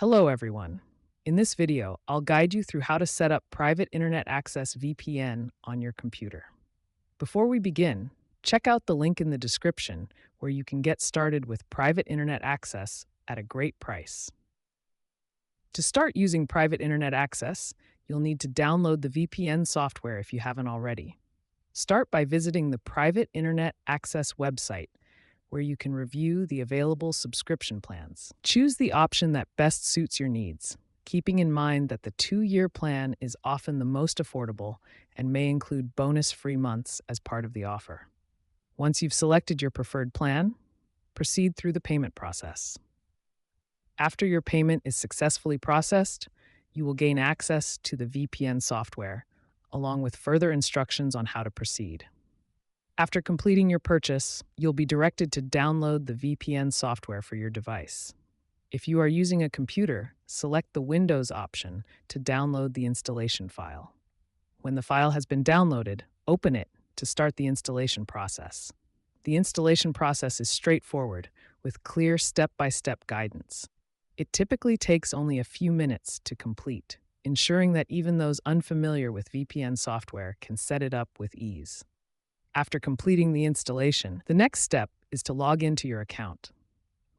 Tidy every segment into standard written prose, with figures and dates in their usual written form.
Hello everyone. In this video, I'll guide you through how to set up Private Internet Access VPN on your computer. Before we begin, check out the link in the description where you can get started with Private Internet Access at a great price. To start using Private Internet Access, you'll need to download the VPN software if you haven't already. Start by visiting the Private Internet Access website, where you can review the available subscription plans. Choose the option that best suits your needs, keeping in mind that the 2-year plan is often the most affordable and may include bonus-free months as part of the offer. Once you've selected your preferred plan, proceed through the payment process. After your payment is successfully processed, you will gain access to the VPN software, along with further instructions on how to proceed. After completing your purchase, you'll be directed to download the VPN software for your device. If you are using a computer, select the Windows option to download the installation file. When the file has been downloaded, open it to start the installation process. The installation process is straightforward, with clear step-by-step guidance. It typically takes only a few minutes to complete, ensuring that even those unfamiliar with VPN software can set it up with ease. After completing the installation, the next step is to log into your account.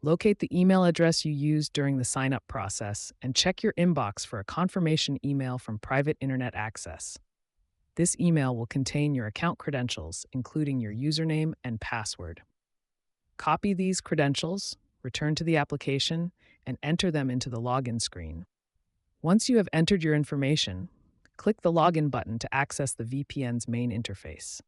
Locate the email address you used during the sign-up process and check your inbox for a confirmation email from Private Internet Access. This email will contain your account credentials, including your username and password. Copy these credentials, return to the application, and enter them into the login screen. Once you have entered your information, click the Login button to access the VPN's main interface.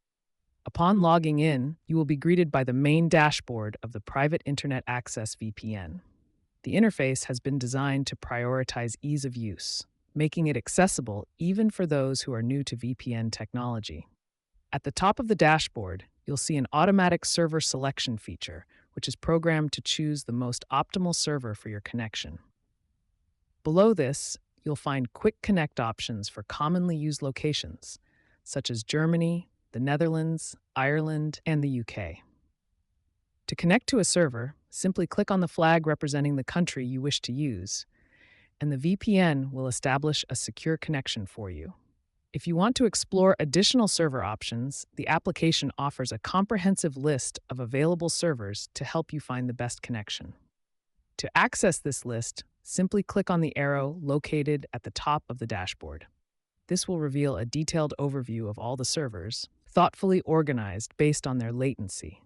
Upon logging in, you will be greeted by the main dashboard of the Private Internet Access VPN. The interface has been designed to prioritize ease of use, making it accessible even for those who are new to VPN technology. At the top of the dashboard, you'll see an automatic server selection feature, which is programmed to choose the most optimal server for your connection. Below this, you'll find quick connect options for commonly used locations, such as Germany, the Netherlands, Ireland, and the UK. To connect to a server, simply click on the flag representing the country you wish to use, and the VPN will establish a secure connection for you. If you want to explore additional server options, the application offers a comprehensive list of available servers to help you find the best connection. To access this list, simply click on the arrow located at the top of the dashboard. This will reveal a detailed overview of all the servers, thoughtfully organized based on their latency.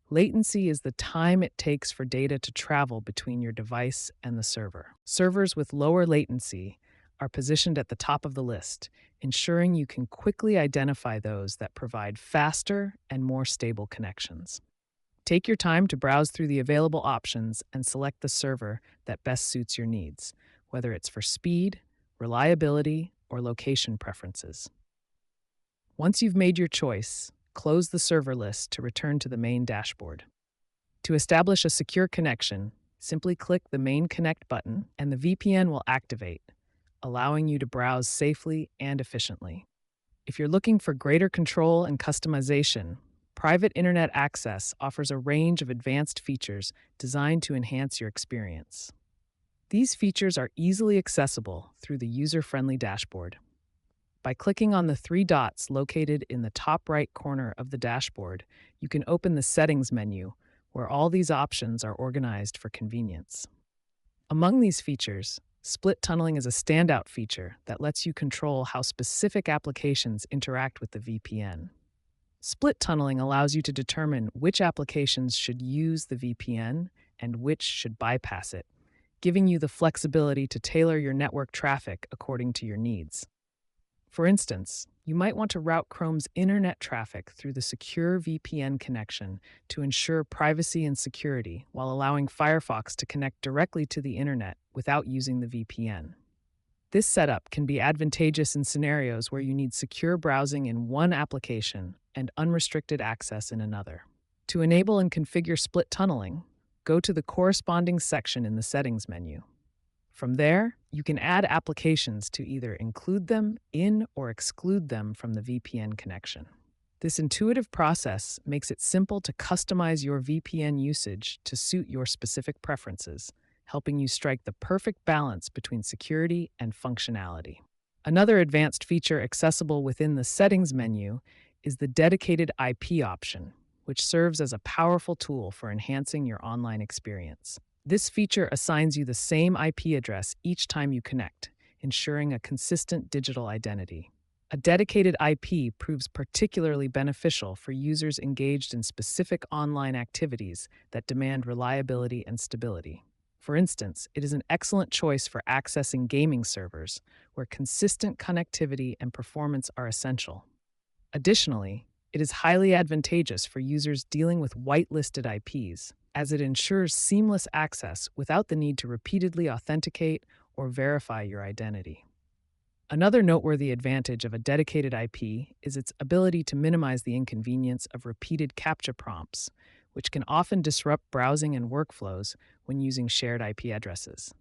Latency is the time it takes for data to travel between your device and the server. Servers with lower latency are positioned at the top of the list, ensuring you can quickly identify those that provide faster and more stable connections. Take your time to browse through the available options and select the server that best suits your needs, whether it's for speed, reliability, or location preferences. Once you've made your choice, close the server list to return to the main dashboard. To establish a secure connection, simply click the main Connect button and the VPN will activate, allowing you to browse safely and efficiently. If you're looking for greater control and customization, Private Internet Access offers a range of advanced features designed to enhance your experience. These features are easily accessible through the user-friendly dashboard. By clicking on the 3 dots located in the top right corner of the dashboard, you can open the Settings menu, where all these options are organized for convenience. Among these features, split tunneling is a standout feature that lets you control how specific applications interact with the VPN. Split tunneling allows you to determine which applications should use the VPN and which should bypass it, giving you the flexibility to tailor your network traffic according to your needs. For instance, you might want to route Chrome's internet traffic through the secure VPN connection to ensure privacy and security while allowing Firefox to connect directly to the internet without using the VPN. This setup can be advantageous in scenarios where you need secure browsing in one application and unrestricted access in another. To enable and configure split tunneling, go to the corresponding section in the Settings menu. From there, you can add applications to either include them in or exclude them from the VPN connection. This intuitive process makes it simple to customize your VPN usage to suit your specific preferences, helping you strike the perfect balance between security and functionality. Another advanced feature accessible within the Settings menu is the dedicated IP option, which serves as a powerful tool for enhancing your online experience. This feature assigns you the same IP address each time you connect, ensuring a consistent digital identity. A dedicated IP proves particularly beneficial for users engaged in specific online activities that demand reliability and stability. For instance, it is an excellent choice for accessing gaming servers, where consistent connectivity and performance are essential. Additionally, it is highly advantageous for users dealing with whitelisted IPs, as it ensures seamless access without the need to repeatedly authenticate or verify your identity. Another noteworthy advantage of a dedicated IP is its ability to minimize the inconvenience of repeated CAPTCHA prompts, which can often disrupt browsing and workflows when using shared IP addresses.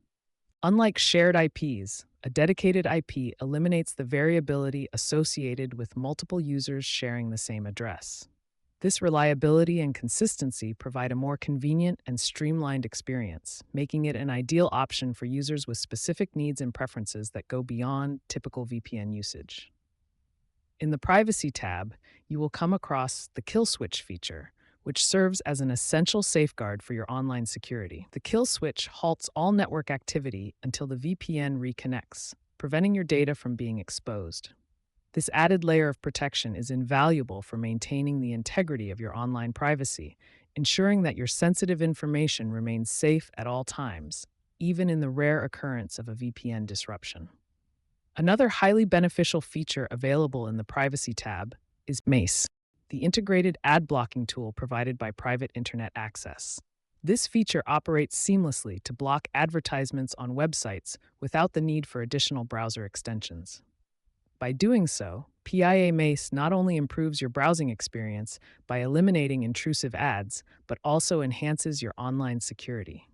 Unlike shared IPs, a dedicated IP eliminates the variability associated with multiple users sharing the same address. This reliability and consistency provide a more convenient and streamlined experience, making it an ideal option for users with specific needs and preferences that go beyond typical VPN usage. In the Privacy tab, you will come across the Kill Switch feature, which serves as an essential safeguard for your online security. The kill switch halts all network activity until the VPN reconnects, preventing your data from being exposed. This added layer of protection is invaluable for maintaining the integrity of your online privacy, ensuring that your sensitive information remains safe at all times, even in the rare occurrence of a VPN disruption. Another highly beneficial feature available in the Privacy tab is MACE, the integrated ad blocking tool provided by Private Internet Access. This feature operates seamlessly to block advertisements on websites without the need for additional browser extensions. By doing so, PIA MACE not only improves your browsing experience by eliminating intrusive ads, but also enhances your online security.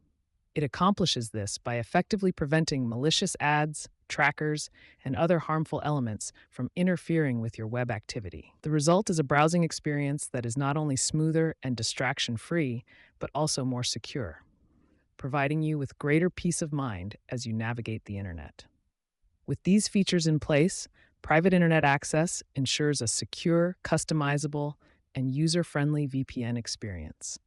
It accomplishes this by effectively preventing malicious ads, trackers, and other harmful elements from interfering with your web activity. The result is a browsing experience that is not only smoother and distraction-free, but also more secure, providing you with greater peace of mind as you navigate the internet. With these features in place, Private Internet Access ensures a secure, customizable, and user-friendly VPN experience.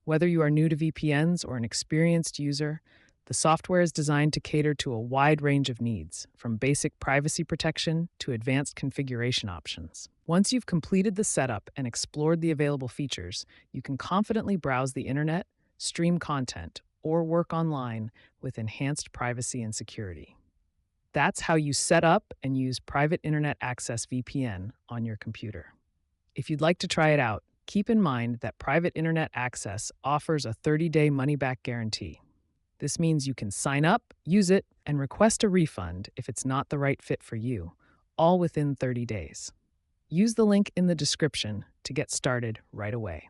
Whether you are new to VPNs or an experienced user, the software is designed to cater to a wide range of needs, from basic privacy protection to advanced configuration options. Once you've completed the setup and explored the available features, you can confidently browse the internet, stream content, or work online with enhanced privacy and security. That's how you set up and use Private Internet Access VPN on your computer. If you'd like to try it out, keep in mind that Private Internet Access offers a 30-day money-back guarantee. This means you can sign up, use it, and request a refund if it's not the right fit for you, all within 30 days. Use the link in the description to get started right away.